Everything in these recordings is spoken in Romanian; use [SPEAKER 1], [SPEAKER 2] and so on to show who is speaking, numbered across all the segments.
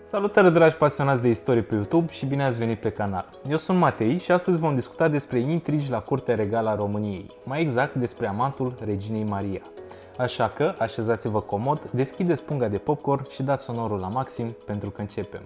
[SPEAKER 1] Salutare dragi pasionați de istorie pe YouTube și bine ați venit pe canal. Eu sunt Matei și astăzi vom discuta despre intrigi la Curtea Regală a României, mai exact despre amantul Reginei Maria. Așa că așezați-vă comod, deschideți punga de popcorn și dați sonorul la maxim pentru că începem.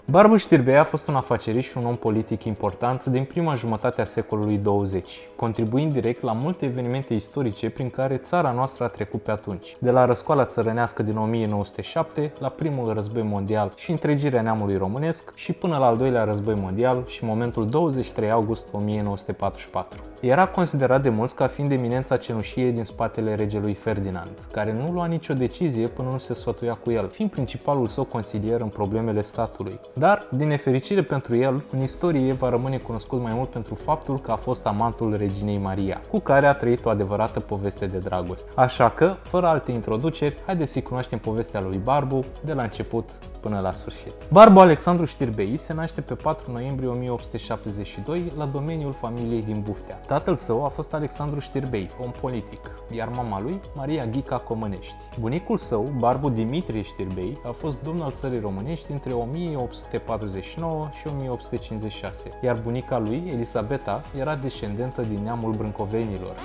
[SPEAKER 1] Barbu Știrbei a fost un afacerist și un om politic important din prima jumătate a secolului 20, contribuind direct la multe evenimente istorice prin care țara noastră a trecut pe atunci. De la răscoala țărănească din 1907, la primul război mondial și întregirea neamului românesc și până la al doilea război mondial și momentul 23 august 1944. Era considerat de mulți ca fiind eminența cenușie din spatele regelui Ferdinand, care nu lua nicio decizie până nu se sfătuia cu el, fiind principalul său consilier în problemele statului. Dar, din nefericire pentru el, în istorie va rămâne cunoscut mai mult pentru faptul că a fost amantul Reginei Maria, cu care a trăit o adevărată poveste de dragoste. Așa că, fără alte introduceri, haideți să cunoaștem povestea lui Barbu de la început până la sfârșit. Barbu Alexandru Știrbei se naște pe 4 noiembrie 1872 la domeniul familiei din Buftea. Tatăl său a fost Alexandru Știrbei, om politic, iar mama lui, Maria Ghica Comănești. Bunicul său, Barbu Dimitrie Știrbei, a fost domn al țării românești între 1849 și 1856, iar bunica lui, Elisabeta, era descendentă din neamul brâncovenilor.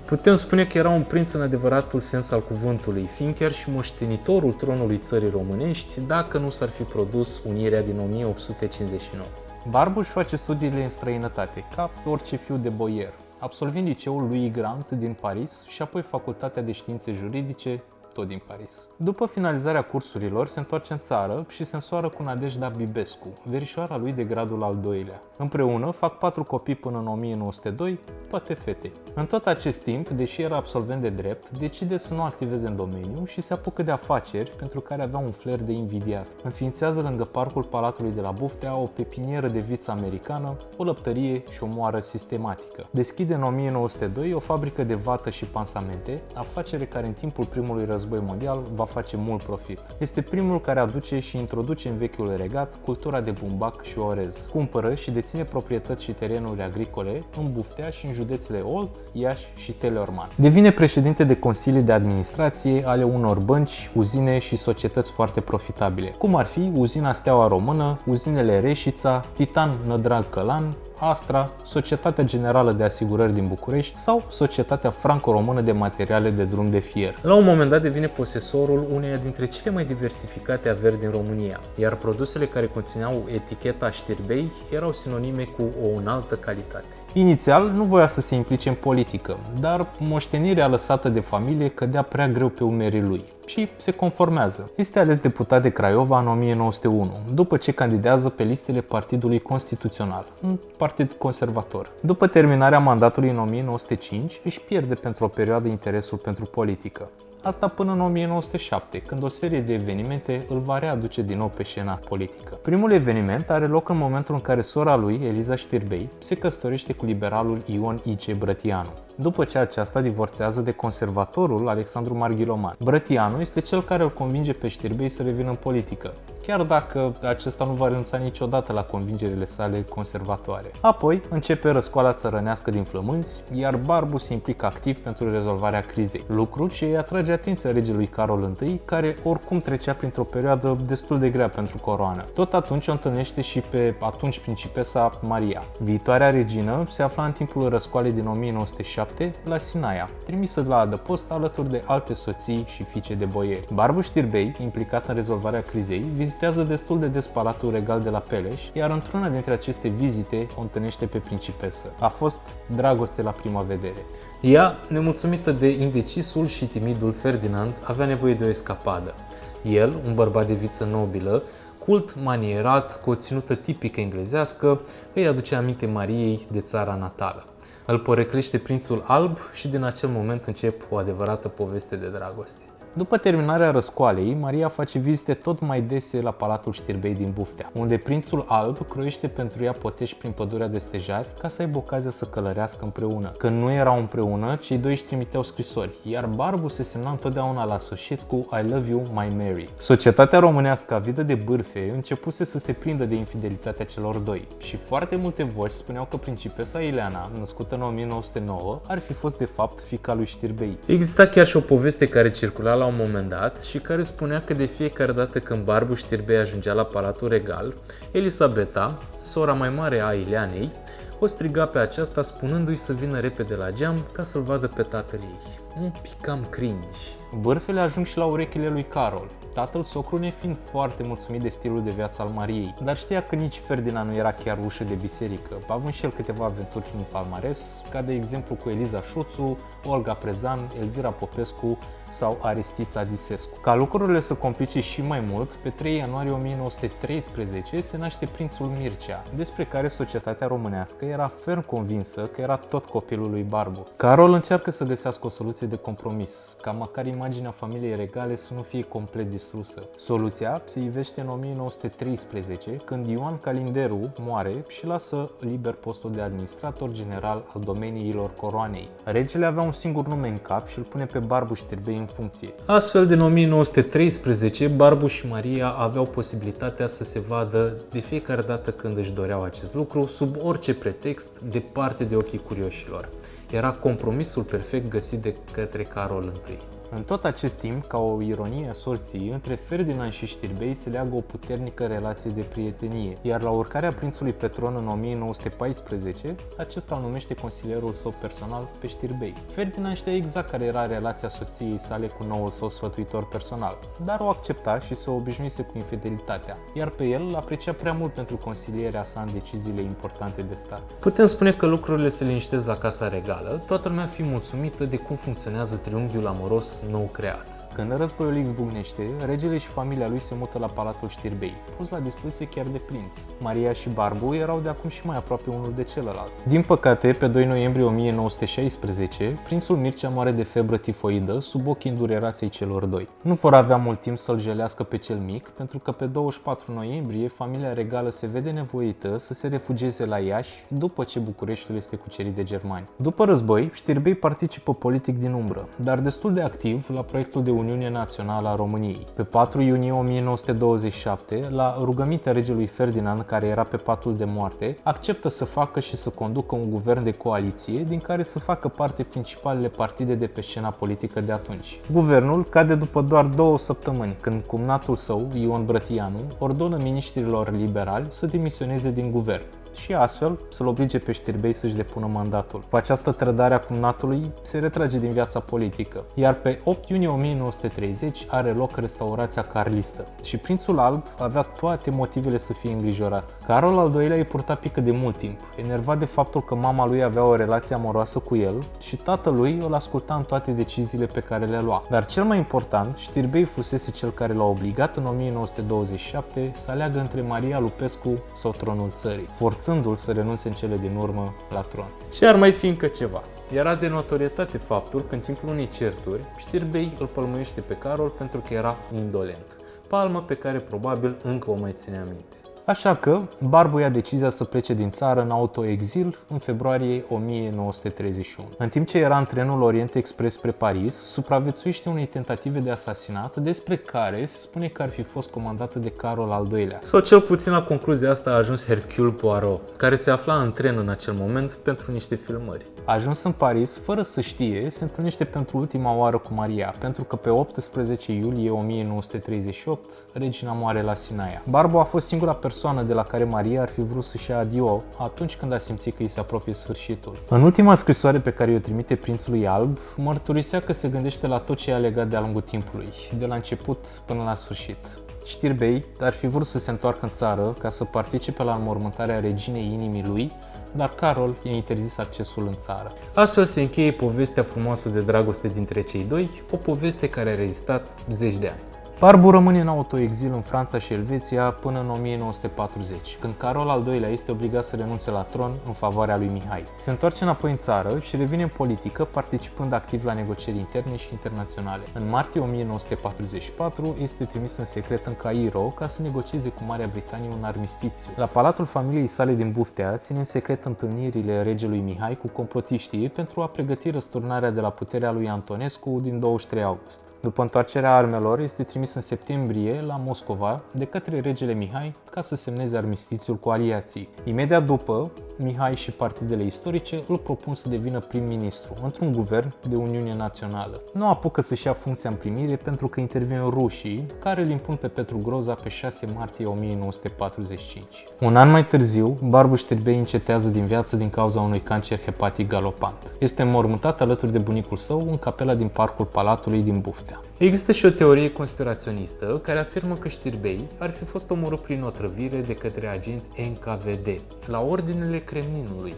[SPEAKER 1] Putem spune că era un prinț în adevăratul sens al cuvântului, fiind chiar și moștenitorul tronului țării românești, dacă nu s-ar fi produs unirea din 1859. Barbu își face studiile în străinătate, ca orice fiu de boier, absolvind liceul lui Grant din Paris și apoi Facultatea de Științe Juridice, tot din Paris. După finalizarea cursurilor, se întoarce în țară și se însoară cu Nadejda Bibescu, verișoara lui de gradul al doilea. Împreună fac 4 copii până în 1902, toate fete. În tot acest timp, deși era absolvent de drept, decide să nu activeze în domeniu și se apucă de afaceri pentru care avea un flair de invidiat. Înființează lângă parcul Palatului de la Buftea o pepinieră de viță americană, o lăptărie și o moară sistematică. Deschide în 1902 o fabrică de vată și pansamente, afacere care în timpul primului război mondial va face mult profit. Este primul care aduce și introduce în vechiul regat cultura de bumbac și orez. Cumpără și deține proprietăți și terenuri agricole în Buftea și în județele Olt, Iași și Teleorman. Devine președinte de consilii de administrație ale unor bănci, uzine și societăți foarte profitabile, cum ar fi uzina Steaua Română, uzinele Reșița, Titan Nădrag Călan, Astra, Societatea Generală de Asigurări din București sau Societatea Franco-Română de Materiale de Drum de Fier. La un moment dat devine posesorul uneia dintre cele mai diversificate averi din România, iar produsele care conțineau eticheta Știrbei erau sinonime cu o înaltă calitate. Inițial nu voia să se implice în politică, dar moștenirea lăsată de familie cădea prea greu pe umerii lui și se conformează. Este ales deputat de Craiova în 1901, după ce candidează pe listele Partidului Constituțional, un partid conservator. După terminarea mandatului în 1905, își pierde pentru o perioadă interesul pentru politică. Asta până în 1907, când o serie de evenimente îl va readuce din nou pe scena politică. Primul eveniment are loc în momentul în care sora lui, Eliza Știrbei, se căsătorește cu liberalul Ion I.C. Brătianu, după ce aceasta divorțează de conservatorul Alexandru Marghiloman. Brătianu este cel care îl convinge pe Știrbei să revină în politică, chiar dacă acesta nu va renunța niciodată la convingerile sale conservatoare. Apoi începe răscoala țărănească din Flămânzi, iar Barbu se implică activ pentru rezolvarea crizei, lucru ce îi atrage atenția regelui Carol I, care oricum trecea printr-o perioadă destul de grea pentru coroană. Tot atunci o întâlnește și pe atunci principesa Maria. Viitoarea regină se afla în timpul răscoalei din 1907 la Sinaia, trimisă la adăpost alături de alte soții și fiice de boieri. Barbu Știrbei, implicat în rezolvarea crizei, vizitează destul de des Palatul Regal de la Peleș, iar într-una dintre aceste vizite o întâlnește pe principesă. A fost dragoste la prima vedere. Ea, nemulțumită de indecisul și timidul Ferdinand, avea nevoie de o escapadă. El, un bărbat de viță nobilă, cult, manierat, cu o ținută tipică englezească, îi aduce aminte Mariei de țara natală. Îl poreclește prințul alb și din acel moment încep o adevărată poveste de dragoste. După terminarea răscoalei, Maria face vizite tot mai dese la Palatul Știrbei din Buftea, unde prințul alb croiește pentru ea potești prin pădurea de stejari ca să aibă ocazia să călărească împreună. Când nu erau împreună, cei doi își trimiteau scrisori, iar Barbu se semna întotdeauna la sfârșit cu I love you, my Mary. Societatea românească avidă de bârfe începuse să se prindă de infidelitatea celor doi și foarte multe voci spuneau că principesa Ileana, născută în 1909, ar fi fost de fapt fiica lui Știrbei. Exista chiar și o poveste care circula la un moment dat și care spunea că de fiecare dată când Barbu Știrbei ajungea la Palatul Regal, Elisabeta, sora mai mare a Ileanei, o striga pe aceasta spunându-i să vină repede la geam ca să-l vadă pe tatăl ei. Un pic cam cringe. Bârfele ajung și la urechile lui Carol, tatăl socru nefiind foarte mulțumit de stilul de viață al Mariei, dar știa că nici Ferdinand nu era chiar ușă de biserică, având și el câteva aventuri în palmares, ca de exemplu cu Eliza Șuțu, Olga Prezan, Elvira Popescu sau Aristița Disescu. Ca lucrurile să complice și mai mult, pe 3 ianuarie 1913 se naște prințul Mircea, despre care societatea românească era ferm convinsă că era tot copilul lui Barbu. Carol încearcă să găsească o soluție de compromis, ca măcar imaginea familiei regale să nu fie complet distrusă. Soluția se ivește în 1913, când Ioan Calinderu moare și lasă liber postul de administrator general al domeniilor coroanei. Regele avea un singur nume în cap și îl pune pe Barbu Știrbei în funcție. Astfel, din 1913, Barbu și Maria aveau posibilitatea să se vadă de fiecare dată când își doreau acest lucru, sub orice pretext, departe de ochii curioșilor. Era compromisul perfect găsit de către Carol I. În tot acest timp, ca o ironie a sorții, între Ferdinand și Știrbei se leagă o puternică relație de prietenie, iar la urcarea prințului pe tron în 1914, acesta îl numește consilierul său personal pe Știrbei. Ferdinand știa exact care era relația soției sale cu noul său sfătuitor personal, dar o accepta și se obișnuise cu infidelitatea, iar pe el îl aprecia prea mult pentru consilierea sa în deciziile importante de stat. Putem spune că lucrurile se liniștesc la Casa Regală, toată lumea fi mulțumită de cum funcționează triunghiul amoros nou creat. Când războiul izbucnește, regele și familia lui se mută la Palatul Știrbei, pus la dispoziție chiar de prinț. Maria și Barbu erau de acum și mai aproape unul de celălalt. Din păcate, pe 2 noiembrie 1916, prințul Mircea moare de febră tifoidă sub ochii îndurerației celor doi. Nu vor avea mult timp să-l jelească pe cel mic, pentru că pe 24 noiembrie familia regală se vede nevoită să se refugieze la Iași după ce Bucureștiul este cucerit de germani. După război, Știrbei participă politic din umbră, dar destul de activ la proiectul de Uniune Națională a României. Pe 4 iunie 1927, la rugămintea regelui Ferdinand, care era pe patul de moarte, acceptă să facă și să conducă un guvern de coaliție din care să facă parte principalele partide de pe scena politică de atunci. Guvernul cade după doar 2 săptămâni, când cumnatul său, Ion Brătianu, ordonă miniștrilor liberali să demisioneze din guvern și astfel să-l oblige pe Știrbei să-și depună mandatul. Cu această trădare a cumnatului se retrage din viața politică, iar pe 8 iunie 1930 are loc restaurația carlistă și prințul alb avea toate motivele să fie îngrijorat. Carol al II-lea îi purta pică de mult timp, enervat de faptul că mama lui avea o relație amoroasă cu el și tatălui îl asculta în toate deciziile pe care le lua. Dar cel mai important, Știrbei fusese cel care l-a obligat în 1927 să aleagă între Maria Lupescu sau tronul țării, forțându-l să renunțe în cele din urmă la tron. Și ar mai fi încă ceva. Era de notorietate faptul că în timpul unei certuri, Știrbei îl pălmuiește pe Carol pentru că era indolent, palmă pe care probabil încă o mai ține minte. Așa că Barbu ia decizia să plece din țară în autoexil în februarie 1931. În timp ce era în trenul Orient Express spre Paris, supraviețuiește unei tentative de asasinat despre care se spune că ar fi fost comandată de Carol al II-lea. Sau cel puțin la concluzia asta a ajuns Hercule Poirot, care se afla în tren în acel moment pentru niște filmări. Ajuns în Paris, fără să știe, se întâlnește pentru ultima oară cu Maria, pentru că pe 18 iulie 1938 regina moare la Sinaia. Barbu a fost singura persoană de la care Maria ar fi vrut să-și ia adio atunci când a simțit că îi se apropie sfârșitul. În ultima scrisoare pe care o trimite prințului alb, mărturisea că se gândește la tot ce i-a legat de-a lungul timpului, de la început până la sfârșit. Știrbei ar fi vrut să se întoarcă în țară ca să participe la înmormântarea reginei inimii lui, dar Carol i-a interzis accesul în țară. Astfel se încheie povestea frumoasă de dragoste dintre cei doi, o poveste care a rezistat 10 de ani. Barbu rămâne în autoexil în Franța și Elveția până în 1940, când Carol al II-lea este obligat să renunțe la tron în favoarea lui Mihai. Se întoarce înapoi în țară și revine în politică, participând activ la negocieri interne și internaționale. În martie 1944 este trimis în secret în Cairo ca să negocieze cu Marea Britanie un armistițiu. La palatul familiei sale din Buftea ține în secret întâlnirile regelui Mihai cu complotiștii pentru a pregăti răsturnarea de la puterea lui Antonescu din 23 august. După întoarcerea armelor, este trimis în septembrie la Moscova de către regele Mihai ca să semneze armistițiul cu aliații. Imediat după, Mihai și partidele istorice îl propun să devină prim-ministru într-un guvern de Uniune Națională. Nu apucă să-și ia funcția în primire pentru că intervin rușii, care îl impun pe Petru Groza pe 6 martie 1945. Un an mai târziu, Barbu Știrbei încetează din viață din cauza unui cancer hepatic galopant. Este înmormântat alături de bunicul său în capela din parcul palatului din Buftea. Există și o teorie conspiraționistă care afirmă că Știrbei ar fi fost omorât prin otrăvire de către agenți NKVD, la ordinele Kremlinului,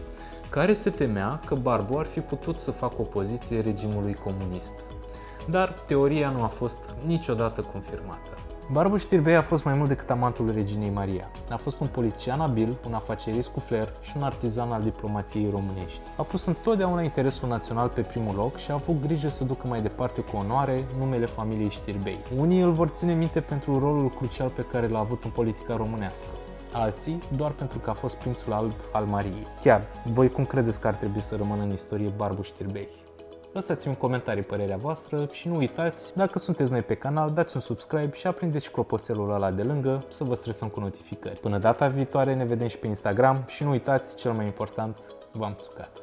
[SPEAKER 1] care se temea că Barbu ar fi putut să facă opoziție regimului comunist. Dar teoria nu a fost niciodată confirmată. Barbu Știrbei a fost mai mult decât amantul reginei Maria. A fost un politician abil, un afacerist cu flair și un artizan al diplomației românești. A pus întotdeauna interesul național pe primul loc și a avut grijă să ducă mai departe cu onoare numele familiei Știrbei. Unii îl vor ține minte pentru rolul crucial pe care l-a avut în politica românească, alții doar pentru că a fost prințul alb al Mariei. Chiar, voi cum credeți că ar trebui să rămână în istorie Barbu Știrbei? Lăsați-mi în comentarii părerea voastră și nu uitați, dacă sunteți noi pe canal, dați un subscribe și aprindeți clopoțelul ăla de lângă să vă stresăm cu notificări. Până data viitoare ne vedem și pe Instagram și nu uitați, cel mai important, v-am țucat!